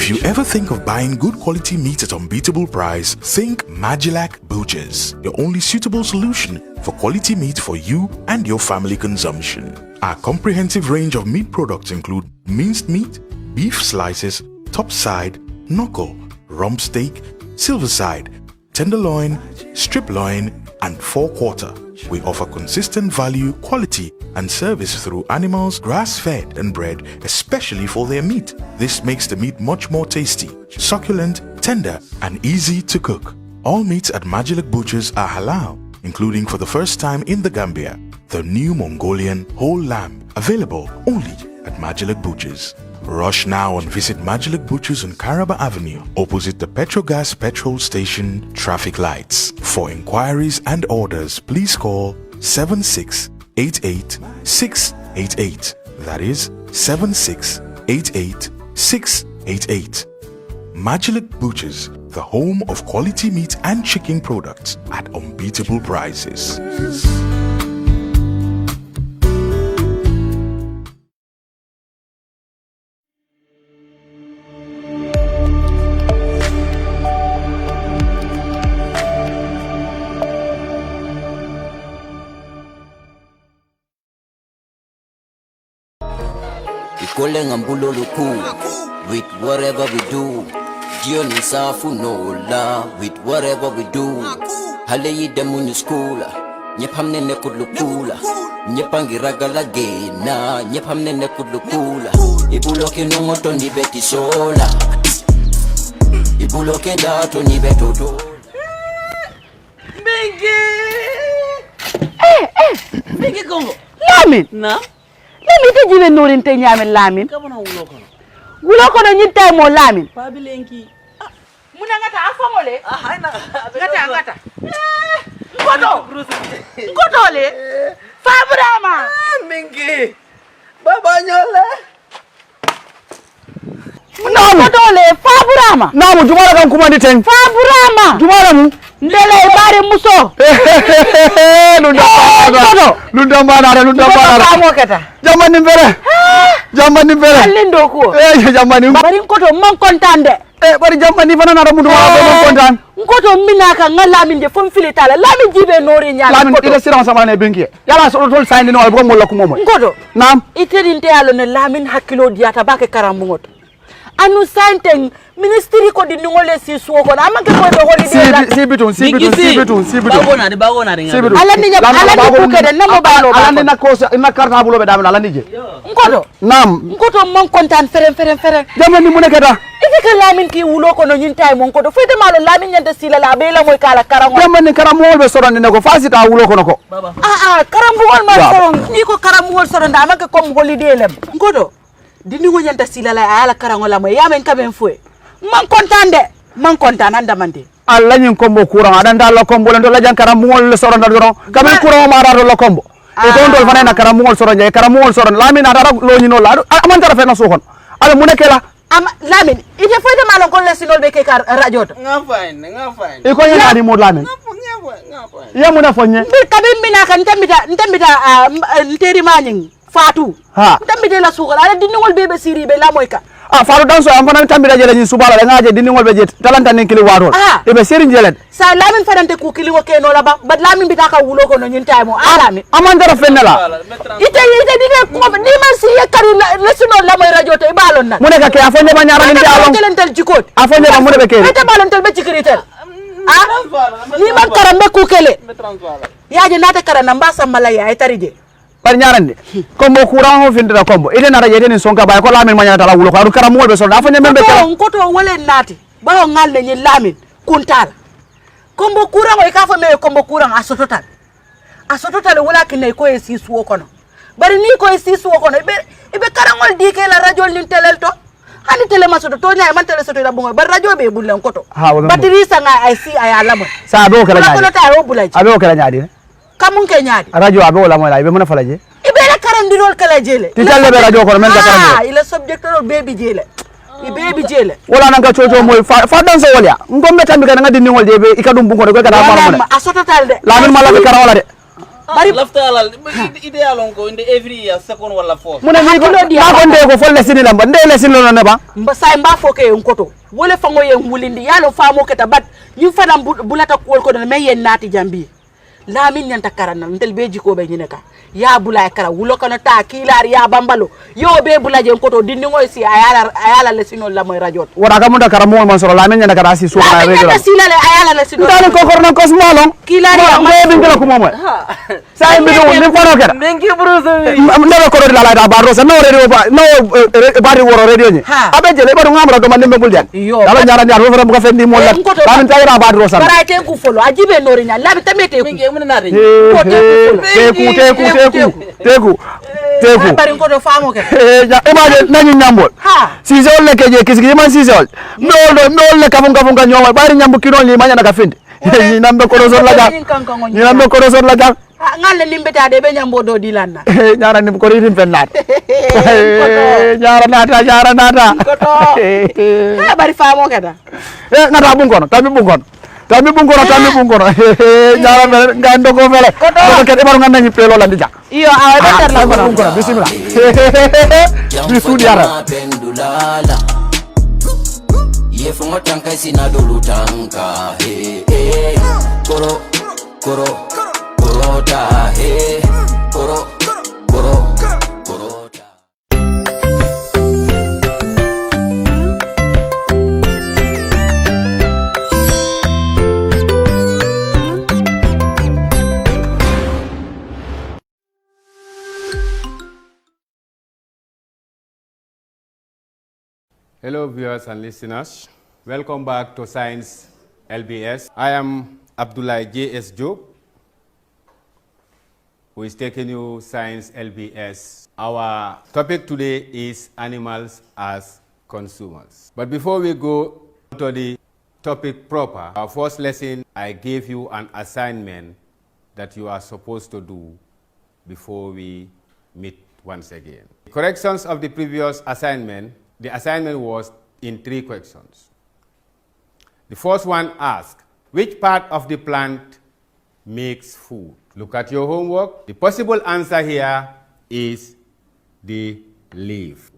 If you ever think of buying good quality meat at unbeatable price, think Magilac Butchers, your only suitable solution for quality meat for you and your family consumption. Our comprehensive range of meat products include minced meat, beef slices, top side, knuckle, rump steak, silver side, tenderloin, strip loin, and forequarter. We offer consistent value, quality, and service through animals grass-fed and bred, especially for their meat. This makes the meat much more tasty, succulent, tender, and easy to cook. All meats at Magilac Butchers are halal, including for the first time in the Gambia, the new Mongolian whole lamb, available only at Magilac Butchers. Rush now and visit Magilac Butchers on Caraba Avenue, opposite the Petrogas petrol station traffic lights. For inquiries and orders, please call 7688-688. That is 7688-688. Magilac Butchers, the home of quality meat and chicken products at unbeatable prices. With whatever we do, Jioni safu no la. With whatever we do, haleyi demunyu skula. Nyepamne ne kudlukula. Nyepangi ragala gena. Nyepamne ne kudlukula. Ibuloke nongoto ni beti sola. Ibuloke dato ni betoto. Bigi Congo. Lamin. Na? Lamin te jibe norin te nyame Lamin. Kabona wulo kono. Wulo kono nyita mo Lamin. Pabilenki. Muna ngata afamole. Haina. Ngata. Ngoto le. Fabrama. Mingi. Baba nyole. Ngoto le Fabrama. Namu jumala kan kuma diteng. Fabrama. Jumala mu. Ndele ibare muso. Lunda mana. Jamani mbere. Alindo ko. Jamani. Bari ngoto man kontande. Bari jamani fana na mundu wa kontan. Ngoto minaka ngalamin je fon filitala. Lamin jibe nori nyala. Lamin ida siran sama ne benki. Yala so tol sayni no ko molla ko momo. Ngoto. Nam. Itedinte yalo ne Lamin hakilo diata bake karambugot. Anu sainteng ministry ko di ngole si suoko na amanke ko do holiday la sibitun bagona de alani ku kede namo balo alani na ko ina karta bulo be damna alani je ngodo nam ngoto mon kontan feren jamani mu nekata ifika Lamin ki wulo ko no nyintay mon ko do fete malo Lamin nyande sila la be la moy kala karango jamani karamol be sorande ne ko fasita wulo ko nako karambugol ma soron ni ko karamugol soron da amanke ko holiday lem ngodo dindi ngo nyanta sila la ala karango la moy yamen kamen fue man kontaan anda mande alla nyin kombo courant adanda la kombo len do la jankara mol soron do kamen courant ma rado la kombo e ko ndol fana na karamol soron je karamol soron Lamin ada lo nyino la amanta rafe na sokon ala mu nekela am Lamin ite foyde malon kon lesinol be ke kar radio to nga fine e ko yana di mod Lamin nga ya mu na fonye bi kabin mina kan tambita nteri maning Fatou tambite la sukol ala dinngol bebe siri be la moyka Fatou danso am fana tambita jele ni subala la ngaje dinngol be jet talanta nen kili warol e be seri jelet sa Lamin fadante ku kili wo keno la ba Lamin bitaka wulo ko no nyinta mo Lamin amandara fennela ite dine ko ni man si yakari lesinol la moy radio to e balon na mu neka ke afonde ba nyaara ni alon telentel jikot afonde ba mu be ke ite balon tel be cikritel ni man karambe ku kele yaaje nata karana mbasa malaya ay tarije par ñarande kombo courant ho findira kombo ide na raje den sonka bay ko Lamin mañata la wulo ko adu karamol be so da fa ñembe kala ko to wole nati ba ngal ne Lamin kuntal kombo courant o ka fa me kombo courant asototal wala kinay ko e sisu kono bari ni ko e sisu kono be karangol dike la radio lin telel to hani tele masoto to nyaay man tele soto la bongo bar radio be bulen koto batterie sanga ay si ay alamo sa do kala nyaadi ko ta o bulaji abe kala nyaadi kamun ke nyaadi radio abe wala moy la ibe mona falaje ibe la karandirol kala jele ti talle be radio ko men ta karande ila subjector baby jele baby jele wala nanga chocho moy fa danso wolya ngombe tambi kana ngadi ni wolde be ikadum bungo de ko kada mara mo asoto talde Lamin mala be kara wala de bari lafta alal ideal on ko inde every year second wala fourth mune ni ko nde ko fol lesini lamba nde lesini lo ne ba mba say mba foke en koto wole fango yen wulindi yalo famo keta bat ñu fanam bulata ko ko me yen nati jambi la min nyanta karana ndel be jiko be nyine ka ya bulay kara wulo kana ta kilar ya bambalo yo be bulaje koto dindi ngoy si ayala lesino la moy rajot wara ka munda kara mo man soro la men nyana kara si so na regular la sila le ayala lesino ndale ko korno ko smolon kilar ya mo be ngala ko momo say mi do ni ko no kera mengi bruce ndale ko do la ba rosa no radio ba no bari woro radio ni abe jele ba do ngamra do man nembe buljan dala nyara nyar wo fram ko fendi mo la ba min tayra ba rosa bara te ku folo ajibe nori nya labi tamete ku teku bari ko do famo ke imagine nañu ñambol si sol le keje kisiki man si sol no le kafun ka ñoma bari ñambu kino li mañana ka finde ni nambe ko sor la ga ngalle limbeta de be ñambo do dilanna ñara ni ko rim fennat ñara nata bari famo ke da ngata bungono tammi bungono ñara ngando ko fele ko ke e baru ngana ni pelo la ndija iyo awa be tar la bungono bismillah bisu diara ye fungo tanka sina dolu tanka korota korota Hello viewers and listeners, welcome back to Science LBS. I am Abdullah J.S. Job, who is taking you Science LBS. Our topic today is animals as consumers. But before we go to the topic proper, our first lesson, I gave you an assignment that you are supposed to do before we meet once again. Corrections of the previous assignment. The assignment was in 3 questions. The first one asked, which part of the plant makes food? Look at your homework. The possible answer here is the leaf.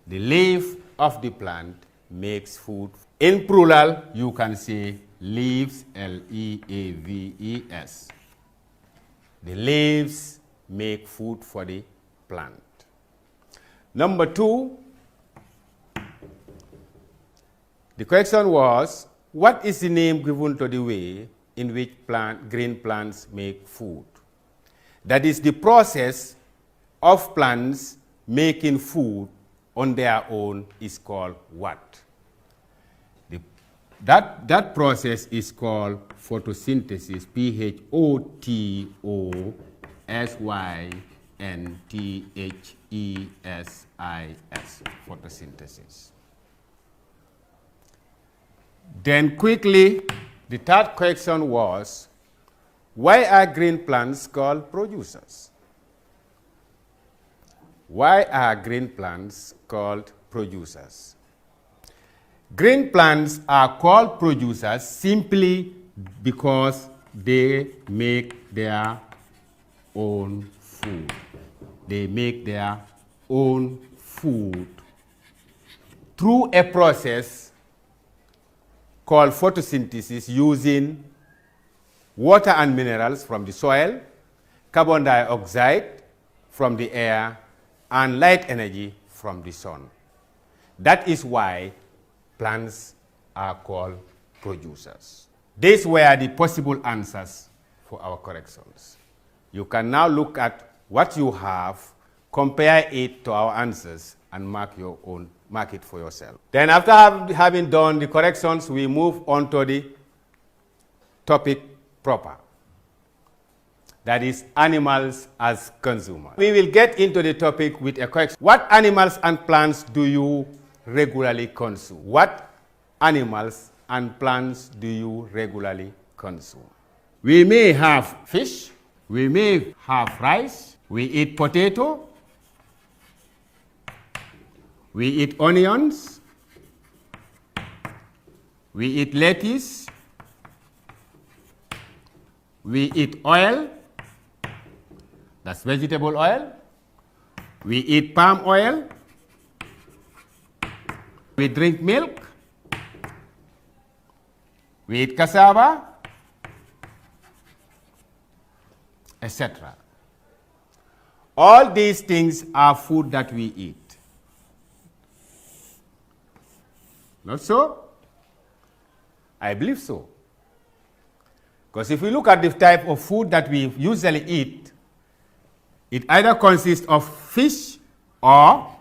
The leaf of the plant makes food. In plural, you can say leaves, L-E-A-V-E-S. The leaves make food for the plant. Number 2, the question was, what is the name given to the way in which green plants make food? That is the process of plants making food on their own is called what? That process is called photosynthesis, P-H-O-T-O-S-Y-N-T-H-E-S-I-S, photosynthesis. Then quickly, the third question was, why are green plants called producers? Why are green plants called producers? Green plants are called producers simply because they make their own food. They make their own food through a process called photosynthesis using water and minerals from the soil, carbon dioxide from the air, and light energy from the sun. That is why plants are called producers. These were the possible answers for our corrections. You can now look at what you have, compare it to our answers, and mark it for yourself. Then after having done the corrections, we move on to the topic proper. That is animals as consumers. We will get into the topic with a question. What animals and plants do you regularly consume? What animals and plants do you regularly consume? We may have fish, we may have rice, we eat potato, we eat onions, we eat lettuce, we eat oil, That's vegetable oil. We eat palm oil. We drink milk. We eat cassava, etc. All these things are food that we eat. Not so? I believe so. Because if we look at the type of food that we usually eat, it either consists of fish or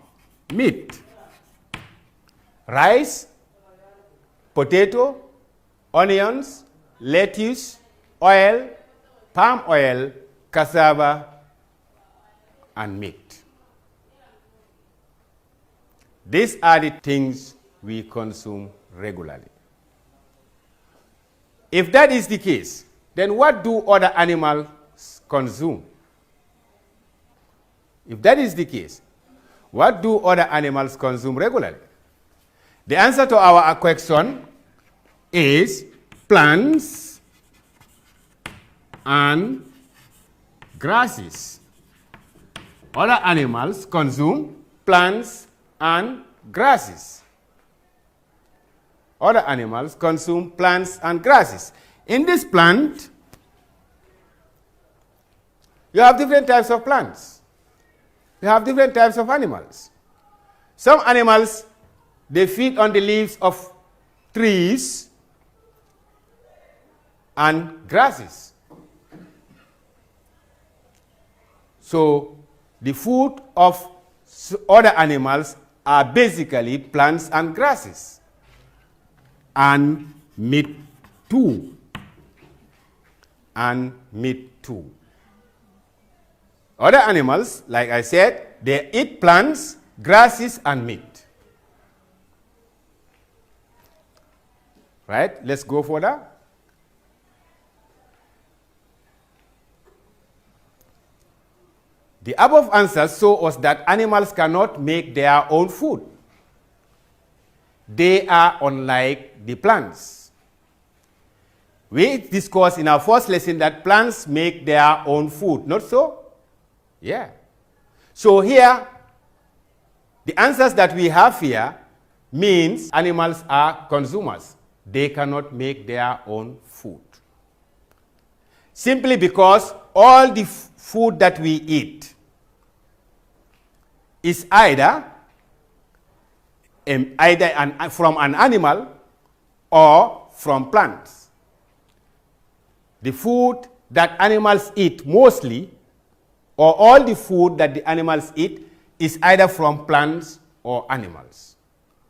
meat. Rice, potato, onions, lettuce, oil, palm oil, cassava, and meat. These are the things we consume regularly. If that is the case, then what do other animals consume? If that is the case, what do other animals consume regularly? The answer to our question is plants and grasses. Other animals consume plants and grasses. Other animals consume plants and grasses. In this plant, you have different types of plants. You have different types of animals. Some animals, they feed on the leaves of trees and grasses. So the food of other animals are basically plants and grasses. And meat too. And meat too. Other animals, like I said, they eat plants, grasses, and meat. Right? Let's go further. The above answers show us that animals cannot make their own food. They are unlike the plants. We discussed in our first lesson that plants make their own food, not so? Yeah. So here, the answers that we have here means animals are consumers. They cannot make their own food. Simply because all the food that we eat is either from an animal or from plants. The food that animals eat mostly, or all the food that the animals eat, is either from plants or animals.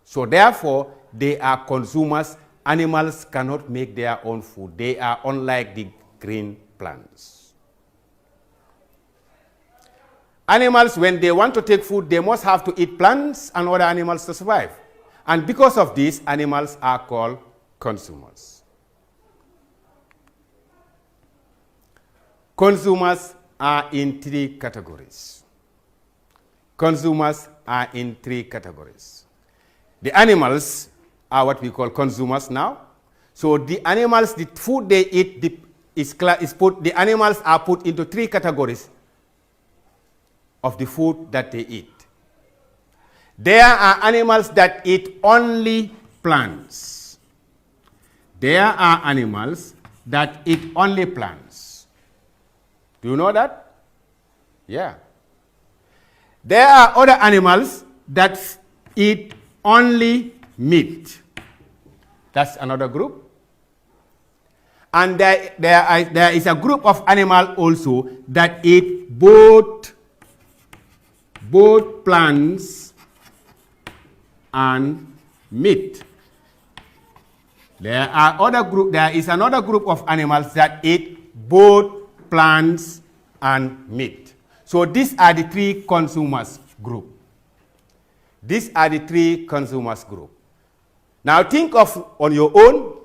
So therefore, they are consumers. Animals cannot make their own food. They are unlike the green plants. Animals, when they want to take food, they must have to eat plants and other animals to survive. And because of this, animals are called consumers. Consumers are in three categories. Consumers are in three categories. The animals are what we call consumers now. So the animals, the food they eat the animals are put into three categories of the food that they eat. There are animals that eat only plants. There are animals that eat only plants. Do you know that? Yeah. There are other animals that eat only meat. That's another group. And there is a group of animals also that eat both plants and meat. There is another group of animals that eat both plants and meat. So these are the three consumers group. These are the three consumers group. Now think of on your own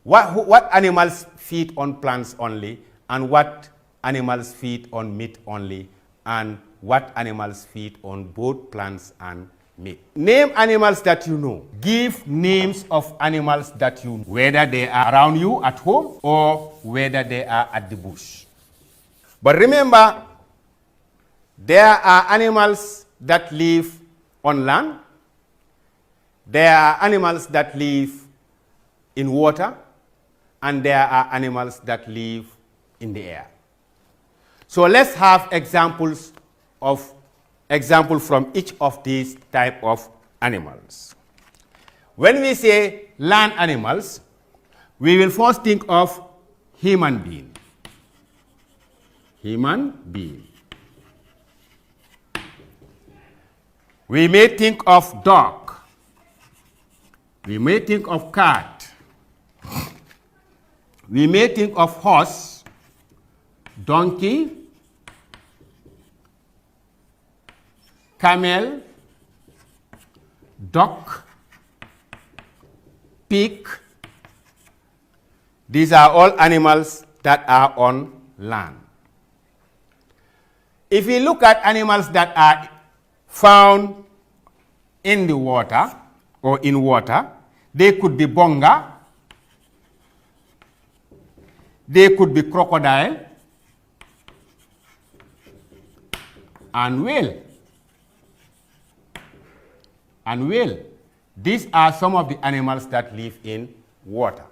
what animals feed on plants only, and what animals feed on meat only, and what animals feed on both plants and meat. Name animals that you know. Give names of animals that you know, whether they are around you at home or whether they are at the bush. But remember, There are animals that live on land. There are animals that live in water. And there are animals that live in the air. So let's have examples from each of these type of animals. When we say land animals, we will first think of human being. Human being. We may think of dog. We may think of cat. We may think of horse, donkey, camel, duck, pig. These are all animals that are on land. If we look at animals that are found in the water or in water, they could be bonga, they could be crocodile and whale. And whale. These are some of the animals that live in water.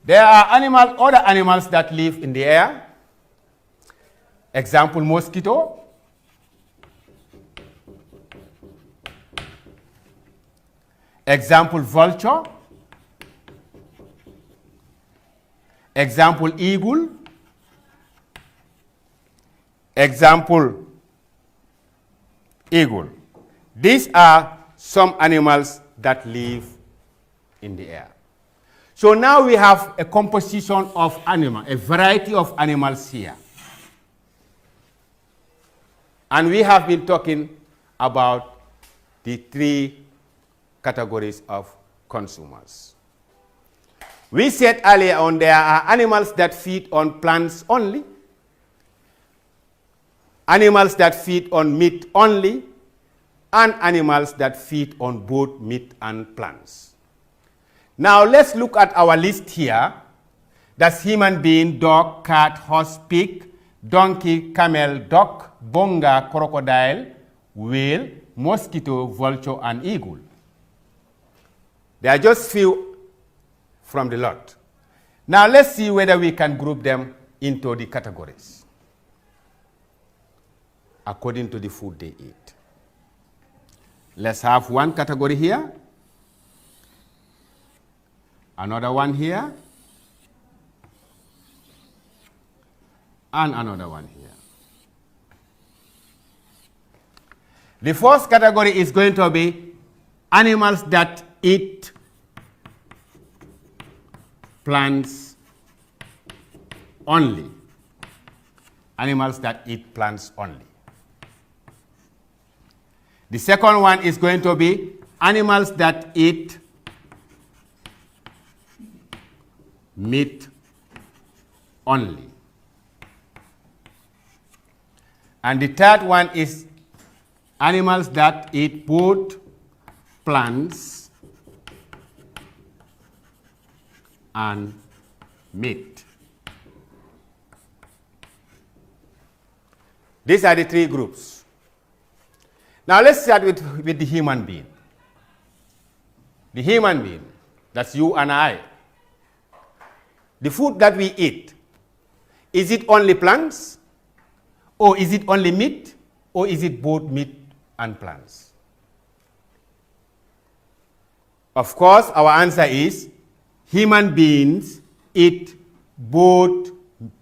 There are other animals that live in the air. Example, mosquito. Example, vulture. Example, eagle. Example, eagle. These are some animals that live in the air. So now we have a composition of animals, a variety of animals here. And we have been talking about the three categories of consumers. We said earlier on there are animals that feed on plants only, animals that feed on meat only, and animals that feed on both meat and plants. Now let's look at our list here. That's human being, dog, cat, horse, pig, donkey, camel, duck, bonga, crocodile, whale, mosquito, vulture, and eagle. There are just few from the lot. Now let's see whether we can group them into the categories according to the food they eat. Let's have one category here, another one here, and another one here. The first category is going to be animals that eat plants only. Animals that eat plants only. The second one is going to be animals that eat meat only. And the third one is animals that eat both plants and meat. These are the three groups. Now let's start with the human being. The human being, that's you and I. The food that we eat, is it only plants? Or is it only meat? Or is it both meat and plants? Of course, our answer is human beings eat both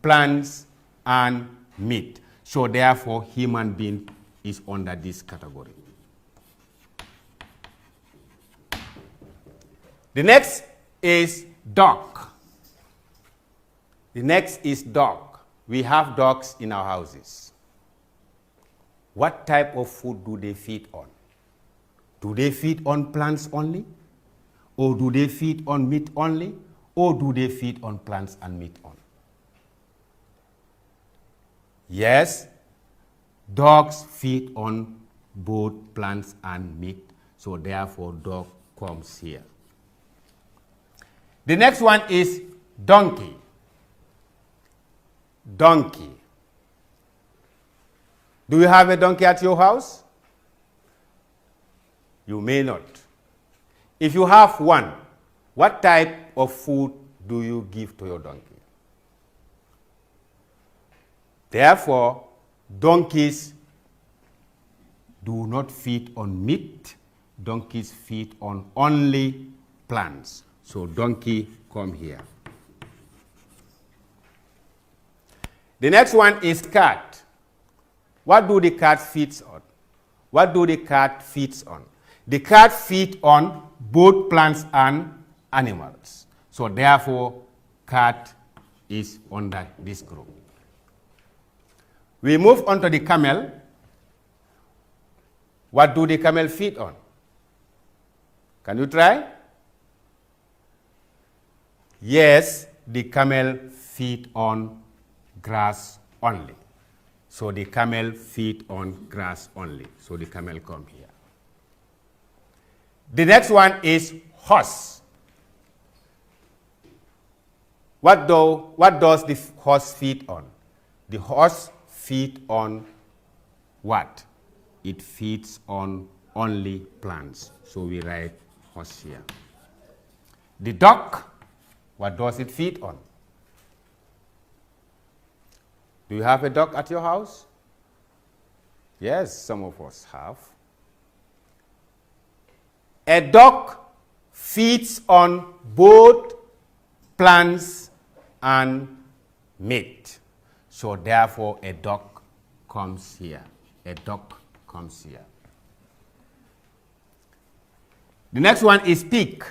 plants and meat. So therefore, human being is under this category. The next is dog. The next is dog. We have dogs in our houses. What type of food do they feed on? Do they feed on plants only? Or do they feed on meat only? Or do they feed on plants and meat only? Yes, dogs feed on both plants and meat, so therefore dog comes here. The next one is donkey. Donkey. Do you have a donkey at your house? You may not. If you have one, what type of food do you give to your donkey? Therefore, donkeys do not feed on meat. Donkeys feed on only plants. So donkey, come here. The next one is cat. What do the cat feeds on? What do the cat feeds on? The cat feeds on both plants and animals. So therefore, cat is under this group. We move on to the camel. What do the camel feed on? Can you try? Yes, the camel feed on grass only. So the camel feed on grass only. So the camel come here. The next one is horse. What does the horse feed on? The horse feed on what? It feeds on only plants. So we write horse here. The duck, what does it feed on? Do you have a duck at your house? Yes, some of us have. A duck feeds on both plants and meat. So therefore, a duck comes here. A duck comes here. The next one is pig.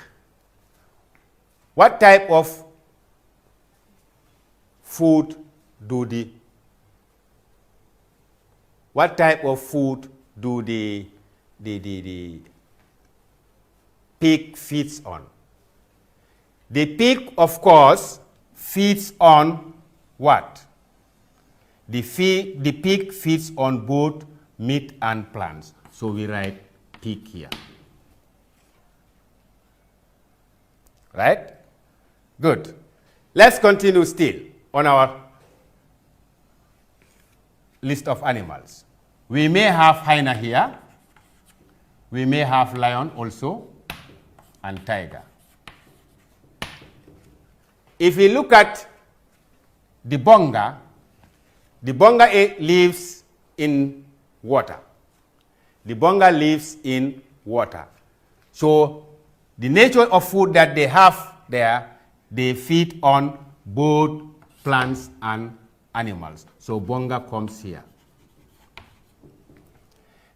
What type of food do the pig feeds on? The pig, of course, feeds on what? The pig feeds on both meat and plants. So we write pig here. Right? Good. Let's continue still on our list of animals. We may have hyena here. We may have lion also, and tiger. If we look at the bonga lives in water. The bonga lives in water. So the nature of food that they have there, they feed on both plants and animals. So bonga comes here.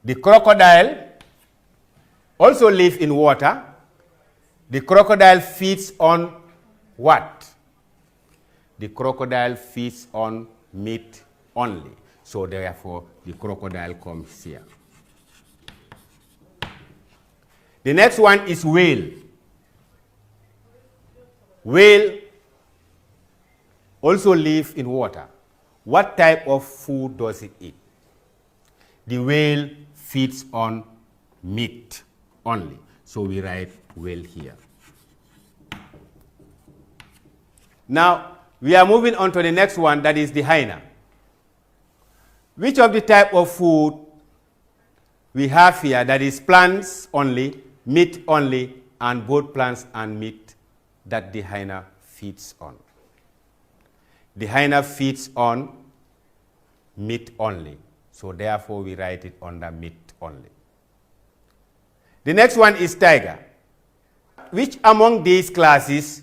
The crocodile also lives in water. The crocodile feeds on what? The crocodile feeds on meat only. So therefore, the crocodile comes here. The next one is whale. Whale also lives in water. What type of food does it eat? The whale feeds on meat only. So we write whale here. Now, we are moving on to the next one, that is the hyena. Which of the type of food we have here that is plants only, meat only, and both plants and meat that the hyena feeds on? The hyena feeds on meat only. So therefore, we write it under meat only. The next one is tiger. Which among these classes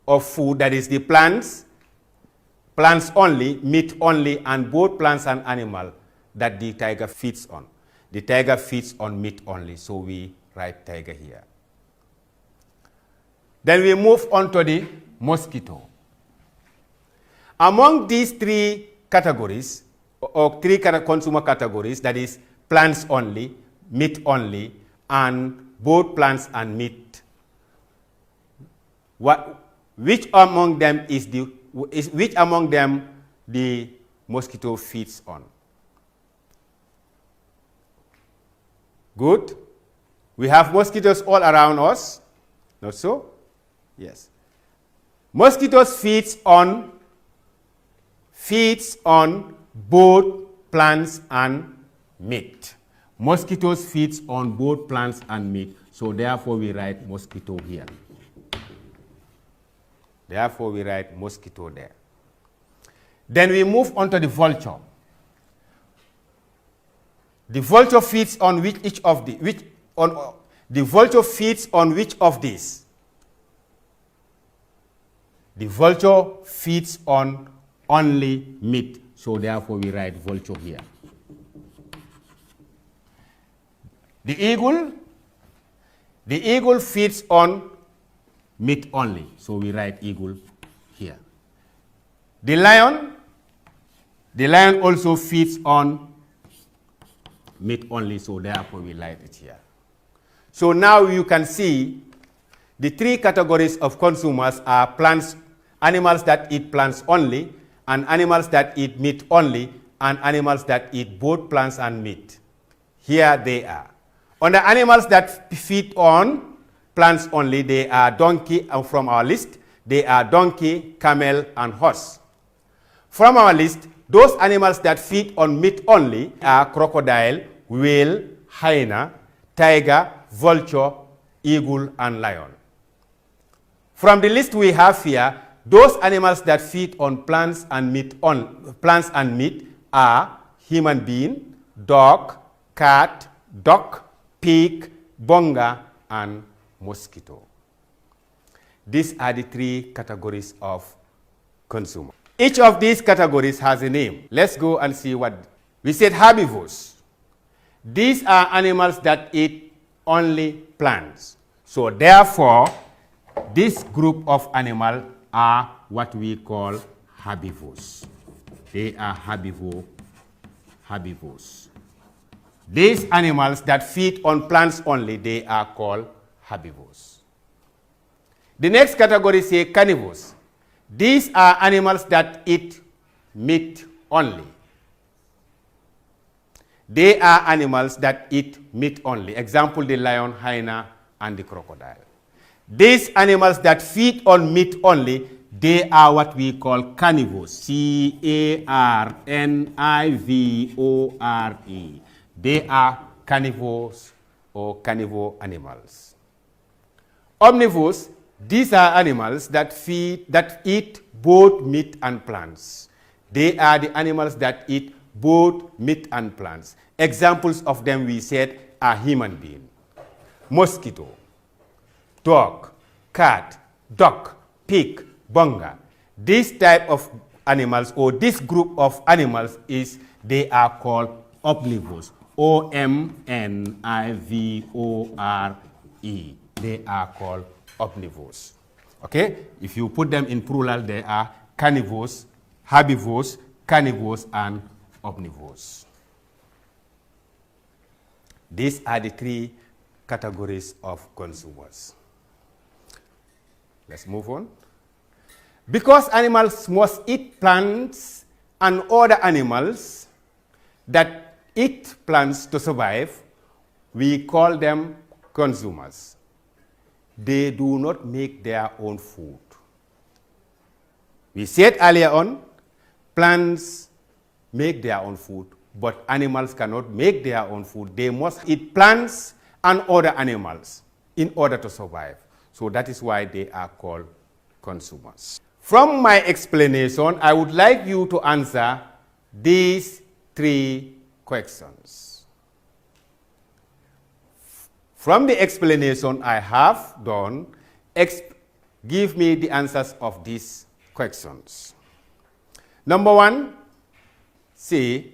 of food, that is the plants only, meat only, and both plants and animal, that the tiger feeds on? The tiger feeds on meat only, so we write tiger here. Then we move on to the mosquito. Among these three categories, or three consumer categories, that is plants only, meat only, and both plants and meat, which among them the mosquito feeds on? Good. We have mosquitoes all around us. Not so? Yes. Mosquitoes feeds on both plants and meat. Mosquitoes feeds on both plants and meat, so therefore we write mosquito here. Therefore we write mosquito there. Then we move on to the vulture. The vulture feeds on the vulture feeds on which of these? The vulture feeds on only meat, so therefore we write vulture here. The eagle feeds on meat only, so we write eagle here. The lion also feeds on meat only, so therefore we write it here. So now you can see the three categories of consumers are plants, animals that eat plants only, and animals that eat meat only, and animals that eat both plants and meat. Here they are. On the animals that feed on plants only, they are donkey, and from our list, they are donkey, camel, and horse. From our list, those animals that feed on meat only are crocodile, whale, hyena, tiger, vulture, eagle, and lion. From the list we have here, those animals that feed on plants and meat are human being, dog, cat, duck, pig, bonga, and mosquito. These are the three categories of consumer. Each of these categories has a name. Let's go and see what we said. Herbivores. These are animals that eat only plants. So therefore, this group of animals are what we call herbivores. They are herbivores. These animals that feed on plants only, they are called herbivores. The next category is carnivores. These are animals that eat meat only. They are animals that eat meat only. Example, the lion, hyena, and the crocodile. These animals that feed on meat only, they are what we call carnivores. C-A-R-N-I-V-O-R-E. They are carnivores or carnivore animals. Omnivores, these are animals that eat both meat and plants. They are the animals that eat both meat and plants. Examples of them we said are human being, mosquito, dog, cat, duck, pig, bonga. This type of animals or this group of animals they are called omnivores. O-M-N-I-V-O-R-E. They are called omnivores. Okay? If you put them in plural, they are carnivores, herbivores, carnivores, and omnivores. These are the three categories of consumers. Let's move on. Because animals must eat plants and other animals that eat plants to survive, we call them consumers. They do not make their own food. We said earlier on, plants make their own food, but animals cannot make their own food. They must eat plants and other animals in order to survive. So that is why they are called consumers. From my explanation, I would like you to answer these three questions. From the explanation I have done, give me the answers of these questions. Number one, say,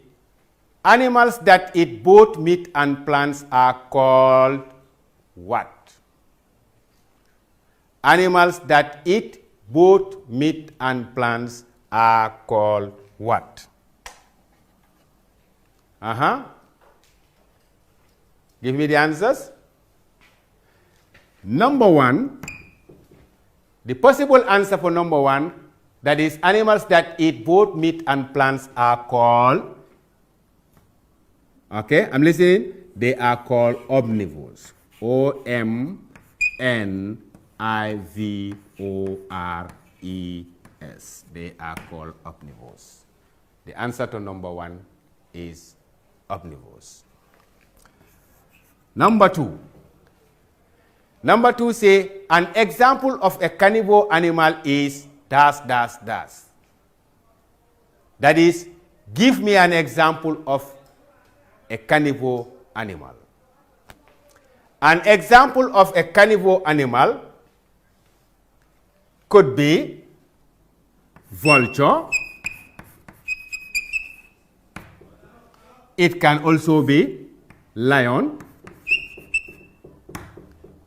animals that eat both meat and plants are called what? Animals that eat both meat and plants are called what? Give me the answers. Number one, the possible answer for number one, that is, animals that eat both meat and plants are called, okay, I'm listening, they are called omnivores. O-M-N-I-V-O-R-E-S. They are called omnivores. The answer to number one is omnivores. Number two. Number two say an example of a carnivore animal is dash, dash, dash. That is, give me an example of a carnivore animal. An example of a carnivore animal could be vulture. It can also be lion.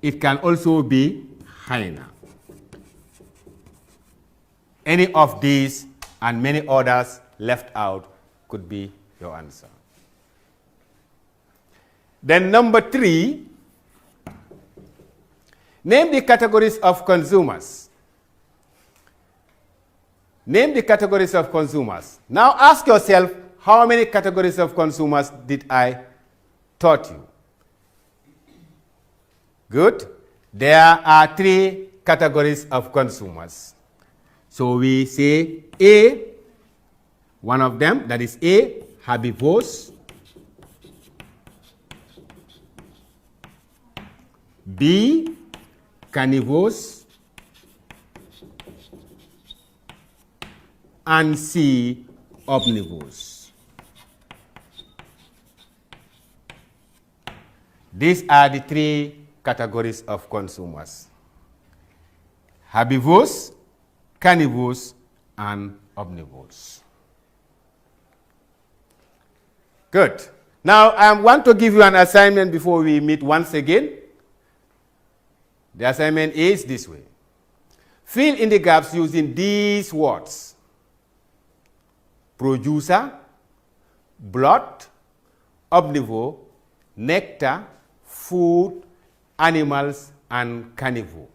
It can also be hyena. Any of these and many others left out could be your answer. Then number three, name the categories of consumers. Name the categories of consumers. Now ask yourself, how many categories of consumers did I taught you? Good. There are three categories of consumers. So we say A, one of them, that is A, herbivores. B, carnivores. And C, omnivores. These are the three categories of consumers: herbivores, carnivores, and omnivores. Good. Now I want to give you an assignment before we meet once again. The assignment is this way. Fill in the gaps using these words: producer, blood, omnivore, nectar, food, animals, and carnivore.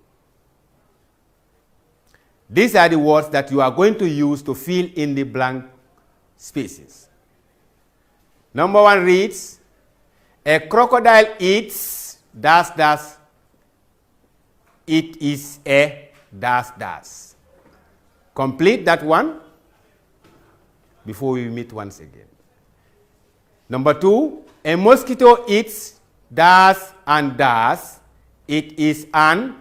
These are the words that you are going to use to fill in the blank spaces. Number one reads, a crocodile eats dash dash. It is a dash dash. Complete that one before we meet once again. Number two, a mosquito eats dash and dash. It is an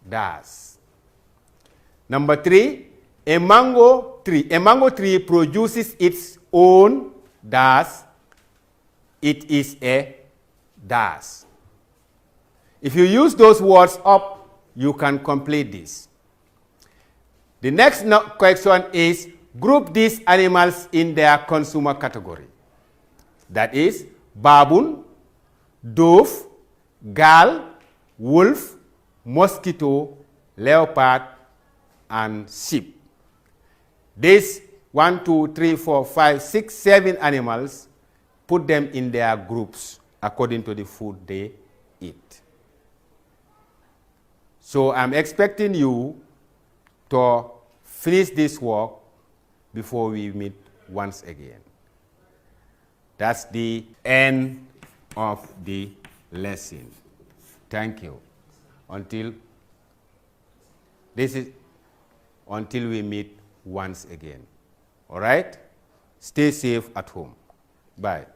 dash. Number three, a mango tree produces its own dash. It is a dash. If you use those words up, you can complete this. The next question is, group these animals in their consumer category. That is, baboon, dove, gal, wolf, mosquito, leopard, and sheep. These 1, 2, 3, 4, 5, 6, 7 animals, put them in their groups according to the food they eat. So I'm expecting you to finish this work before we meet once again. That's the end of the lesson. Thank you. Until we meet once again. All right? Stay safe at home. Bye.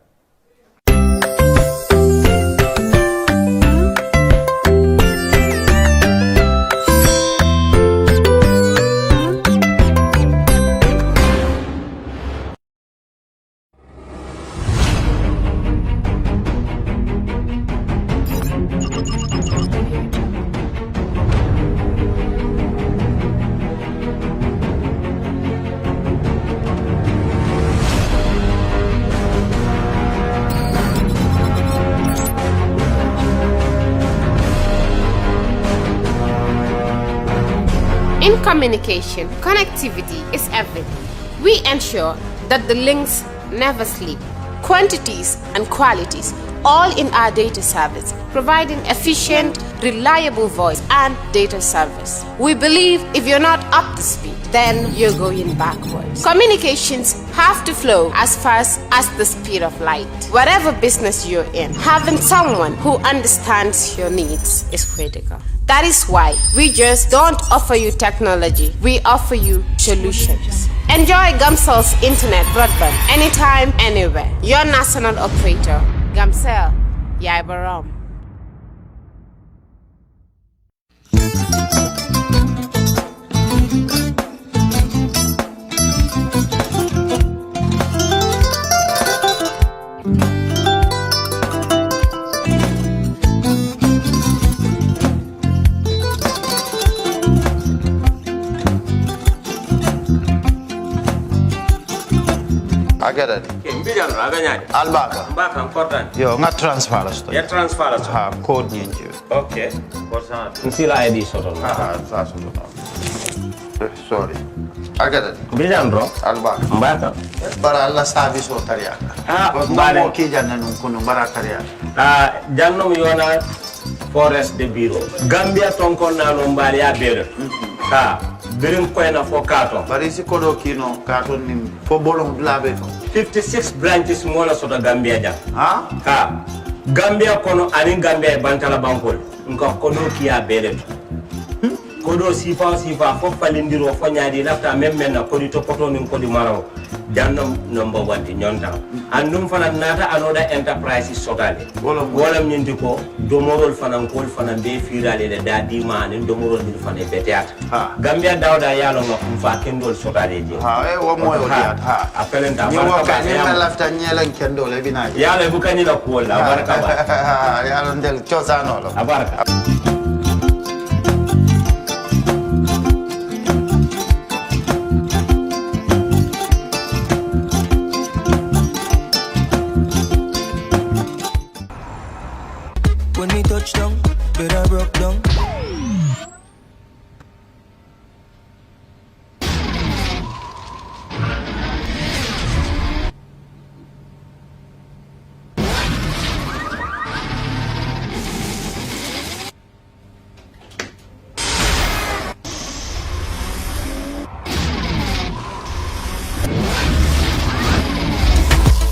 In communication, connectivity is everything. We ensure that the links never sleep. Quantities and qualities all in our data service, providing efficient, reliable voice and data service. We believe if you're not up to speed, then you're going backwards. Communications have to flow as fast as the speed of light. Whatever business you're in, having someone who understands your needs is critical. That is why we just don't offer you technology, we offer you solutions. Enjoy Gamcel's internet broadband anytime, anywhere. Your national operator, Gamcel, Yaibaram. I get it. Albaka. Mbaka important. Yo, nga transfer la sto. Ya transfer la sto. Ha, code nyingi. Okay. Korsan. Nsila ID soto. That's sorry. I get it. Bijan bro. Albaka. Mbaka. Bara alla service o tariya. Mbare. Mo ki janna nun kono bara tariya. Jannom yona forest de bureau. Gambia tonkon na no mbari ya bere. Birim koyna fo kato. Bari si kodo kino kato ni fo bolong labe to. 56 branches mola sota Gambia jam. Ha? Gambia kono ani Gambia bantala bankol. Nka kono kiya bere to. Kodo sifa fo falindiro fo nyaadi lafta memmen na kodi to poto nin kodi maraw. Jannam number 1 ti nyonta. Andum fana nata anoda enterprise sotale. Wala nyindi ko domorol fana kol fana be firale de dadi mani domorol din fana beteat. Gambia dawda yalo ngam fa kendol sotale je. Wo moyo diat ha. Apelenta ni waka ni lafta nyelen kendol e bina. Yalo bukani la ko la baraka ba. Yalo ndel chosano lo. Abaraka. When we touch down, better broke down.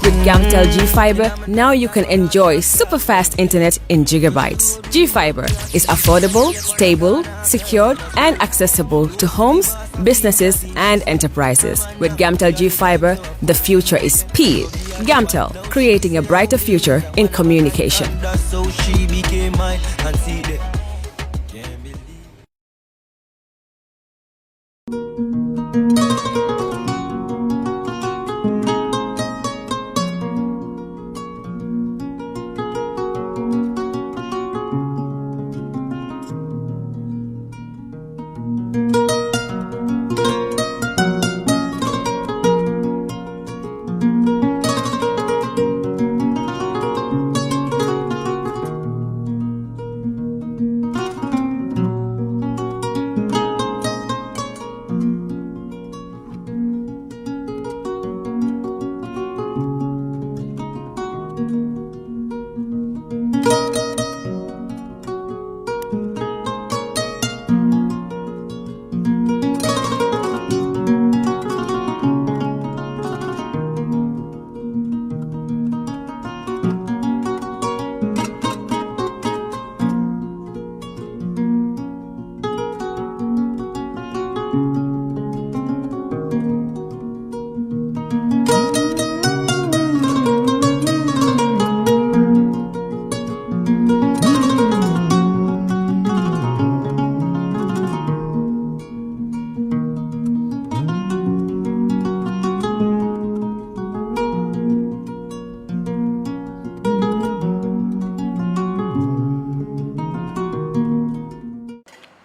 With Gamtel G-Fiber, now you can enjoy super fast internet in gigabytes. G-Fiber is affordable, stable, secured, and accessible to homes, businesses, and enterprises. With Gamtel G-Fiber, the future is speed. Gamtel, creating a brighter future in communication. That's how she became mine and see the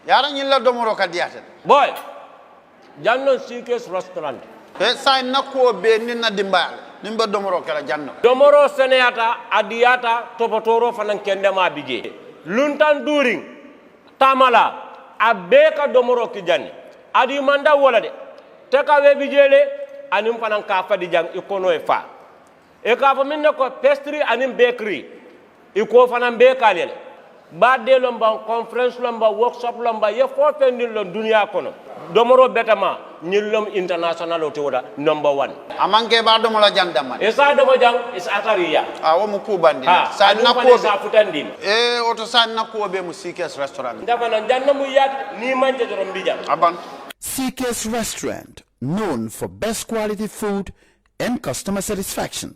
Yara nyilla domoro kadiyata. Boy, janno Sikes restaurant. Sa nako be ninna dimbal. Nimba domoro kala janno. Domoro seneyata adiyata topotoro fanan kende ma bije. Luntan during tamala abeka domoro ki janni. Adi manda wala de. Teka we bijele anim fanan ka fadi jang ikono e fa. E ka fa minne ko pastry anim bakery. iko fanan be kalele badde lomba conference lomba workshop lomba ye fo fendin lo dunia kono domoro betama nyillom international o tewoda number 1 amanke ba domo la jandama esa domo jang is atariya wo mu kubandi sa na ko sa futandin oto sa na ko be mu CK's restaurant dafa na janna mu yat ni manje dorom bijam aban CK's restaurant, known for best quality food and customer satisfaction.